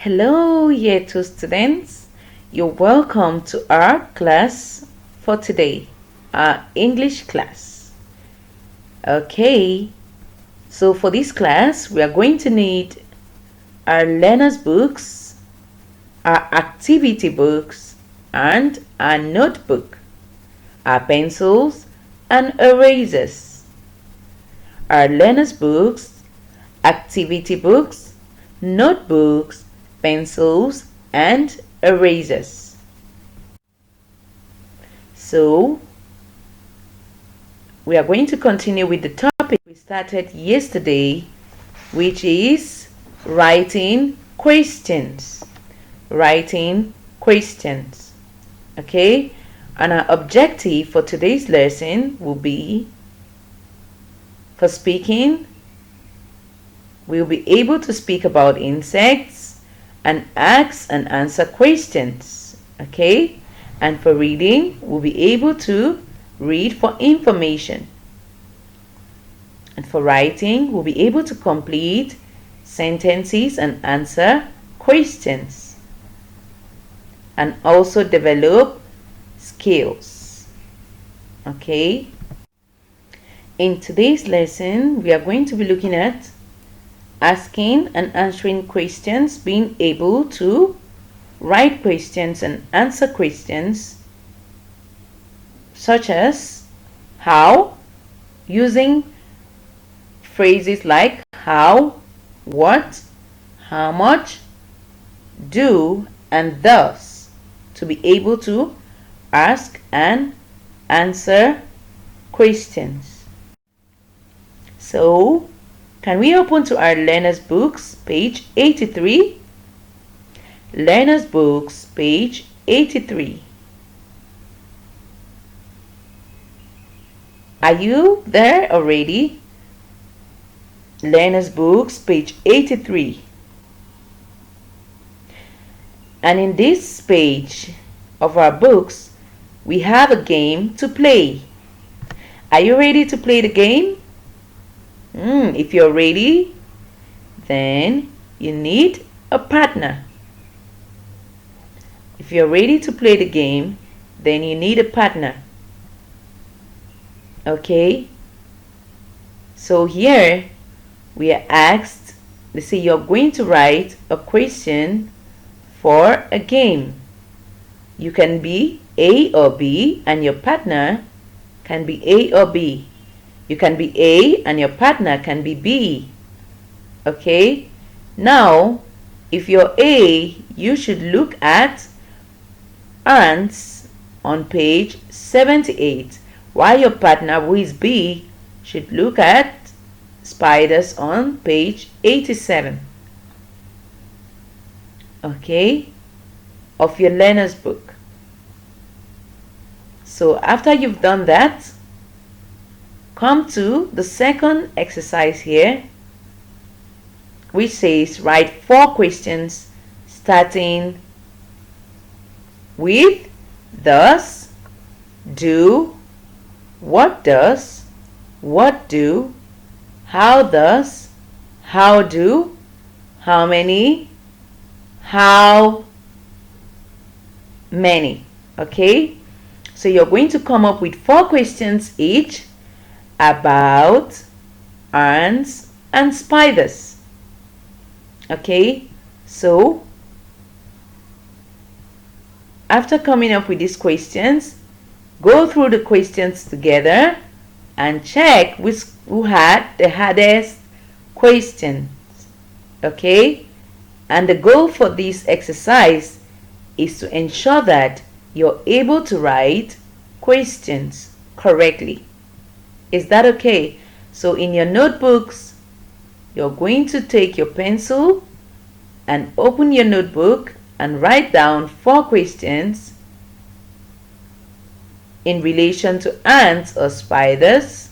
Hello, Year 2 students. You're welcome to our class for today, our English class. Okay, so for this class, we are going to need our learner's books, our activity books, and our notebook, our pencils, and erasers. Our learner's books, activity books, notebooks, pencils, and erasers. So we are going to continue with the topic we started yesterday, which is writing questions. Writing questions. Okay, and our objective for today's lesson will be, for speaking, we'll be able to speak about insects and ask and answer questions. Okay, and for reading, we'll be able to read for information. And for writing, we'll be able to complete sentences and answer questions, and also develop skills. Okay, in today's lesson, we are going to be looking at asking and answering questions, being able to write questions and answer questions such as how, using phrases like how, what, how much, do, and thus, to be able to ask and answer questions. So, can we open to our learner's books, page 83? Learner's books, page 83. Are you there already? Learner's books, page 83. And in this page of our books, we have a game to play. Are you ready to play the game? If you're ready, then you need a partner. If you're ready to play the game, then you need a partner. Okay? So here we are asked, they say you're going to write a question for a game. You can be A or B, and your partner can be A or B. You can be A and your partner can be B. Okay? Now, if you're A, you should look at ants on page 78, while your partner, who is B, should look at spiders on page 87. Okay? Of your learner's book. So after you've done that, come to the second exercise here, which says write 4 questions starting with does, do, what does, what do, how does, how do, how many, how many. Okay, so you're going to come up with 4 questions each about ants and spiders. Okay, so after coming up with these questions, go through the questions together and check who had the hardest questions. Okay, and the goal for this exercise is to ensure that you're able to write questions correctly. Is that okay? So in your notebooks, you're going to take your pencil and open your notebook and write down 4 questions in relation to ants or spiders,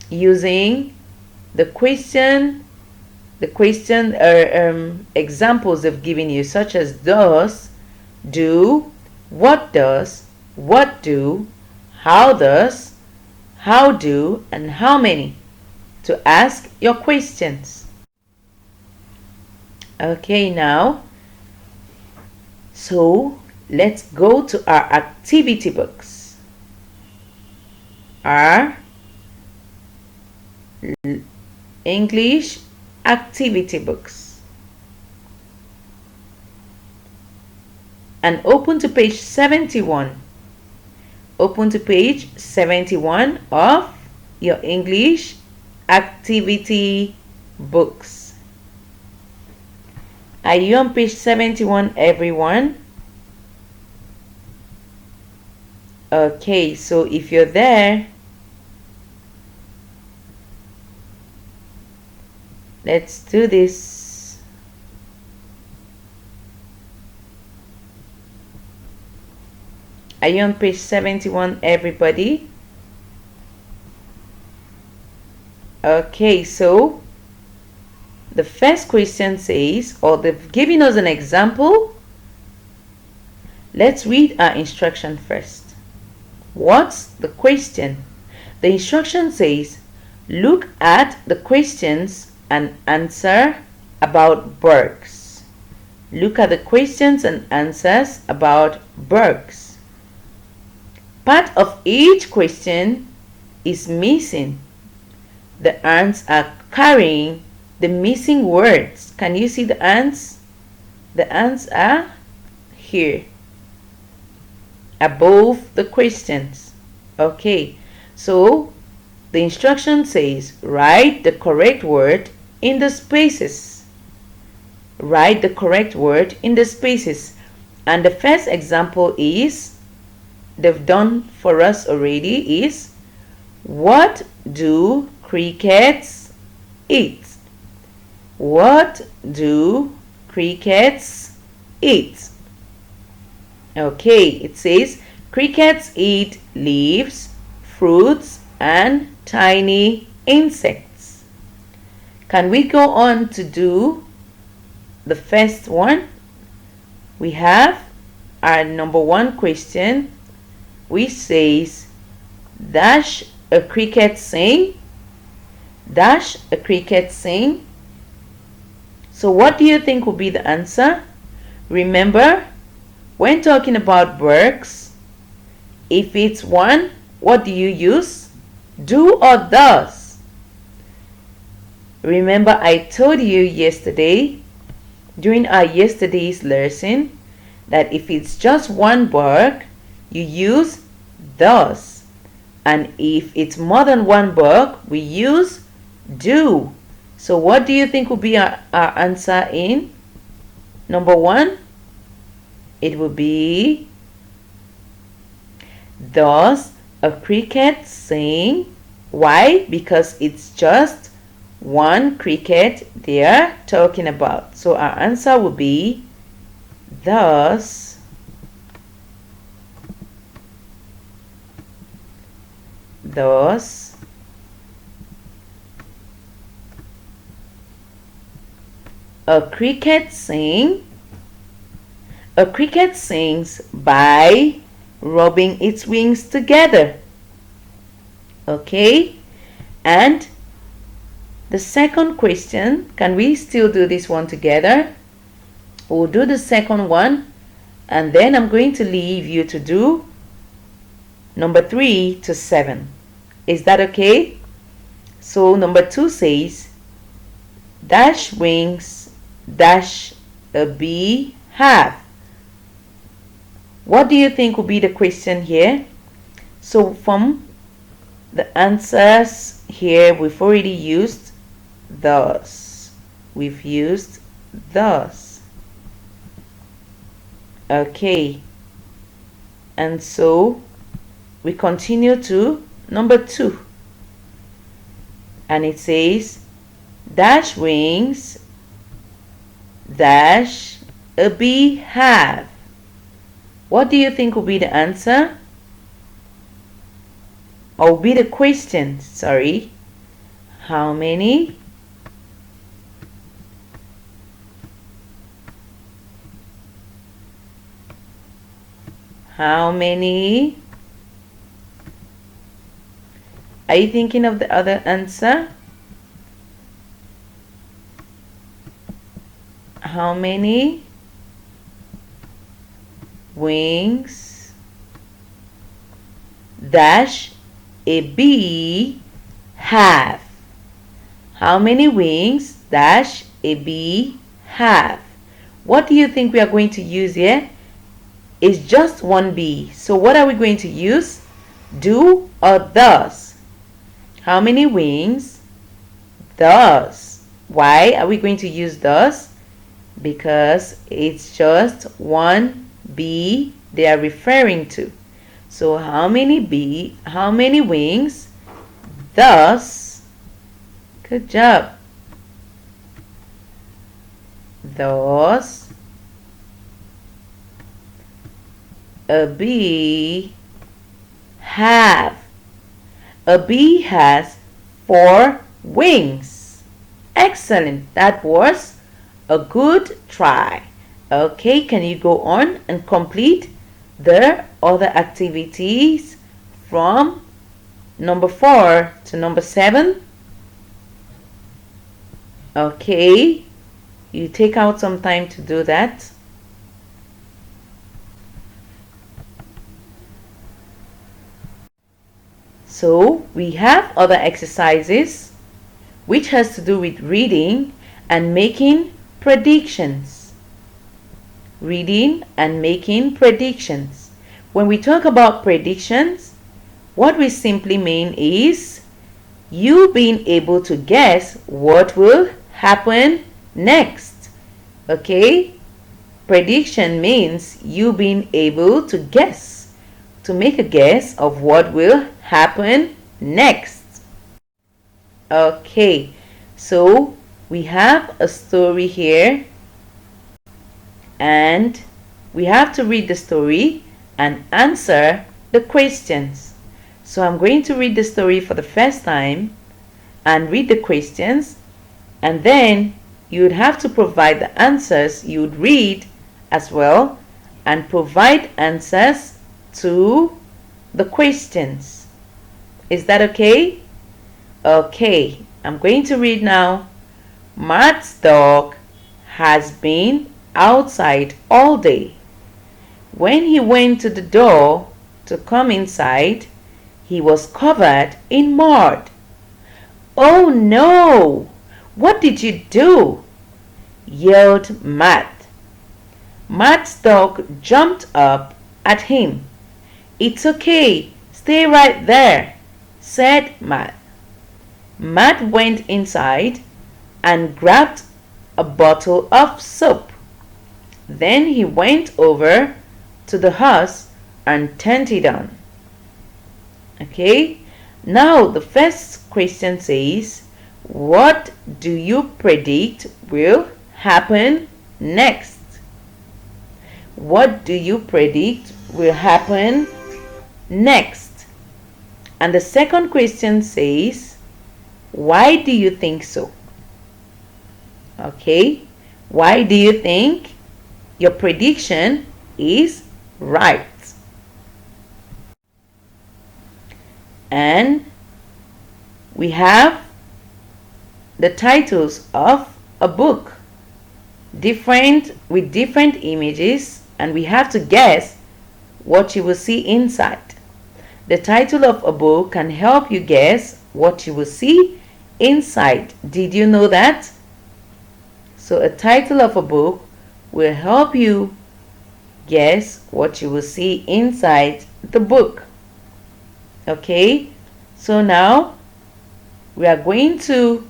using the question examples they've given you, such as does, do, what does, what do, how does, how do, and how many, to ask your questions. Okay, now, so let's go to our activity books. Our English activity books. And open to page 71. Open to page 71 of your English activity books. Are you on page 71, everyone? Okay, so if you're there, let's do this. Are you on page 71, everybody? Okay, so the first question says, or they've given us an example. Let's read our instruction first. What's the question? The instruction says, look at the questions and answer about birds. Look at the questions and answers about birds. Part of each question is missing. The ants are carrying the missing words. Can you see the ants? The ants are here, above the questions. Okay, so the instruction says write the correct word in the spaces. Write the correct word in the spaces. And the first example is, they've done for us already, is what do crickets eat? What do crickets eat? Okay, it says crickets eat leaves, fruits, and tiny insects. Can we go on to do the first one? We have our number one question, which says, dash a cricket sing? Dash a cricket sing? So what do you think will be the answer? Remember, when talking about birds, if it's one, what do you use? Do or does? Remember, I told you yesterday, during our yesterday's lesson, that if it's just one bird, you use does. And if it's more than one bird, we use do. So what do you think will be our answer in number one? It will be, does a cricket sing? Why? Because it's just one cricket they are talking about. So our answer will be, does a cricket sing? A cricket sings by rubbing its wings together. Okay? And the second question, can we still do this one together? We'll do the second one, and then I'm going to leave you to do number 3 to 7. Is that okay? So number 2 says, dash wings, dash a bee have. What do you think will be the question here? So from the answers here, we've already used thus. We've used thus. Okay. And so we continue to number 2. And it says, dash wings, dash a bee have. What do you think will be the answer? Or will be the question, sorry. How many? How many? Are you thinking of the other answer? How many wings dash a bee have? How many wings dash a bee have? What do you think we are going to use here? It's just one bee. So what are we going to use? Do or does? How many wings? Does. Why are we going to use does? Because it's just one bee they are referring to. So how many wings does, good job, does a bee have? A bee has 4 wings. Excellent. That was a good try. Okay, can you go on and complete the other activities from number 4 to number 7? Okay, you take out some time to do that. So we have other exercises which has to do with reading and making predictions. Reading and making predictions. When we talk about predictions, what we simply mean is you being able to guess what will happen next. Okay? Prediction means you being able to guess, to make a guess of what will happen next. Okay, so we have a story here and we have to read the story and answer the questions. So I'm going to read the story for the first time and read the questions, and then you would have to provide the answers. You would read as well and provide answers to the questions. Is that okay? Okay, I'm going to read now. Matt's dog has been outside all day. When he went to the door to come inside, he was covered in mud. Oh no! What did you do? Yelled Matt. Matt's dog jumped up at him. It's okay, stay right there, said Matt. Matt went inside and grabbed a bottle of soap. Then he went over to the house and turned it on. Okay, now the first question says, what do you predict will happen next? What do you predict will happen next? And the second question says, why do you think so? Okay, why do you think your prediction is right? And we have the titles of a book with different images, and we have to guess what you will see inside. The title of a book can help you guess what you will see inside. Did you know that? So a title of a book will help you guess what you will see inside the book. Okay, so now we are going to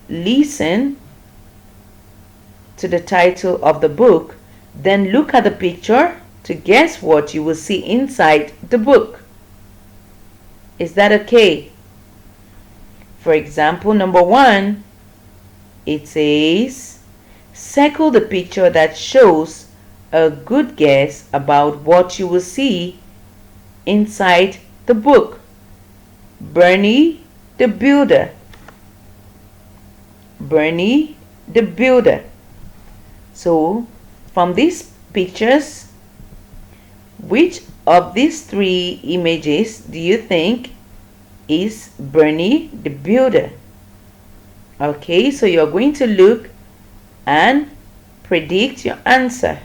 listen to the title of the book, then look at the picture to guess what you will see inside the book. Is that okay? For example, number 1, it says, circle the picture that shows a good guess about what you will see inside the book. Bernie the Builder. Bernie the Builder. So from these pictures, which of these 3 images do you think is Bernie the Builder? Okay, so you're going to look and predict your answer.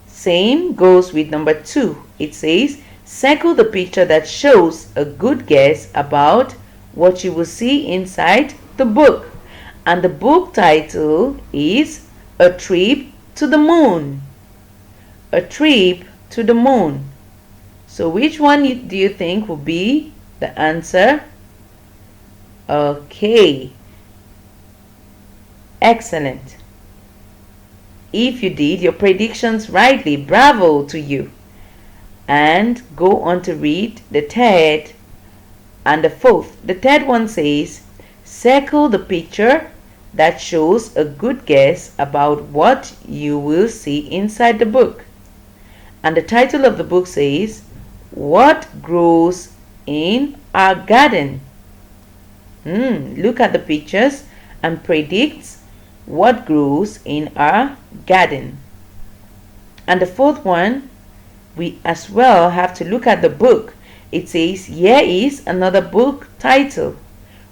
Same goes with number 2. It says, circle the picture that shows a good guess about what you will see inside the book. And the book title is A Trip to the Moon. A Trip to the Moon. So which one do you think will be the answer? Okay. Excellent. If you did your predictions rightly, bravo to you. And go on to read the third and the fourth. The third one says, circle the picture that shows a good guess about what you will see inside the book. And the title of the book says, What Grows in Our Garden? Look at the pictures and predict what grows in our garden. And the fourth one, we as well have to look at the book. It says, here is another book title.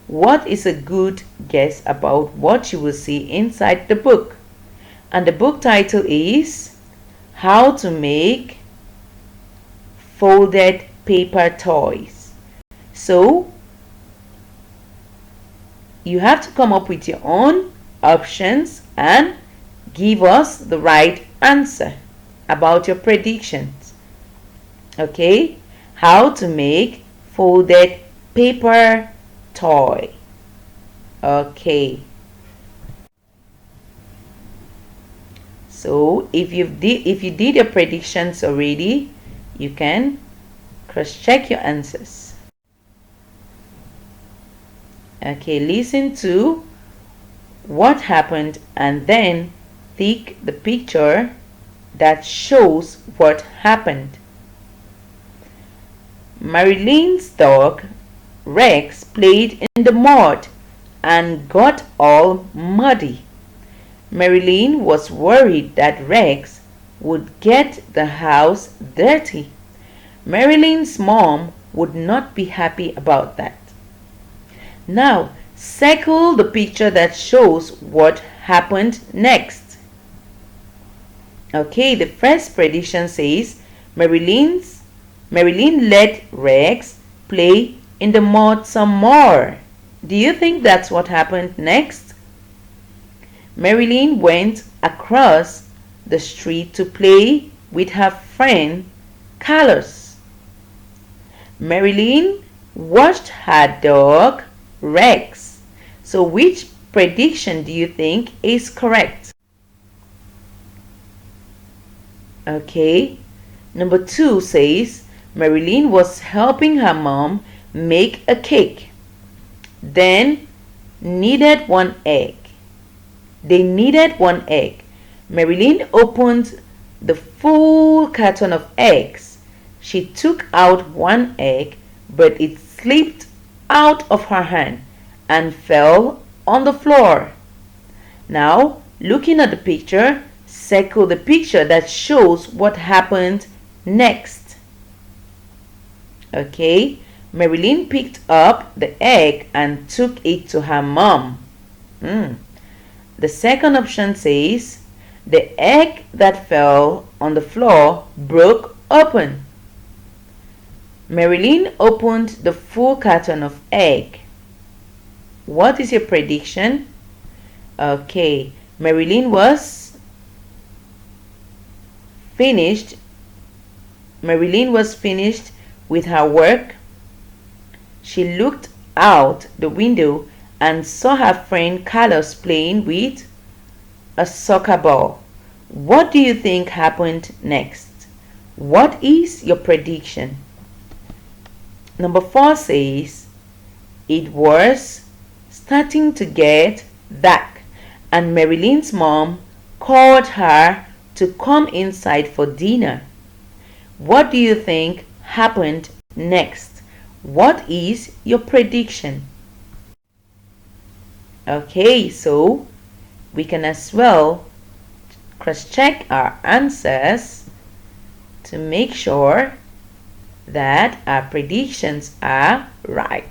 What is a good guess about what you will see inside the book? And the book title is How to Make Folded Paper Toys. So you have to come up with your own options and give us the right answer about your predictions. Okay, how to make folded paper toy. Okay, so if you did your predictions already, you can cross-check your answers. Okay, listen to what happened and then take the picture that shows what happened. Marilyn's dog Rex played in the mud and got all muddy. Marilyn was worried that Rex would get the house dirty. Marilyn's mom would not be happy about that. Now, circle the picture that shows what happened next. Okay, the first prediction says Marilyn let Rex play in the mud some more. Do you think that's what happened next? Marilyn went across the street to play with her friend Carlos. Marilyn watched her dog Rex. So which prediction do you think is correct? Okay, number 2 says Marilyn was helping her mom make a cake. Then needed one egg. They needed one egg. Marilyn opened the full carton of eggs. She took out one egg, but it slipped out of her hand and fell on the floor. Now, looking at the picture, circle the picture that shows what happened next. Okay, Marilyn picked up the egg and took it to her mom. The second option says the egg that fell on the floor broke open. Marilyn opened the full carton of egg. What is your prediction? Okay, Marilyn was finished with her work. She looked out the window and saw her friend Carlos playing with a soccer ball. What do you think happened next? What is your prediction? Number 4 says it was starting to get dark and Marilyn's mom called her to come inside for dinner. What do you think happened next? What is your prediction? Okay, so we can as well cross-check our answers to make sure that our predictions are right.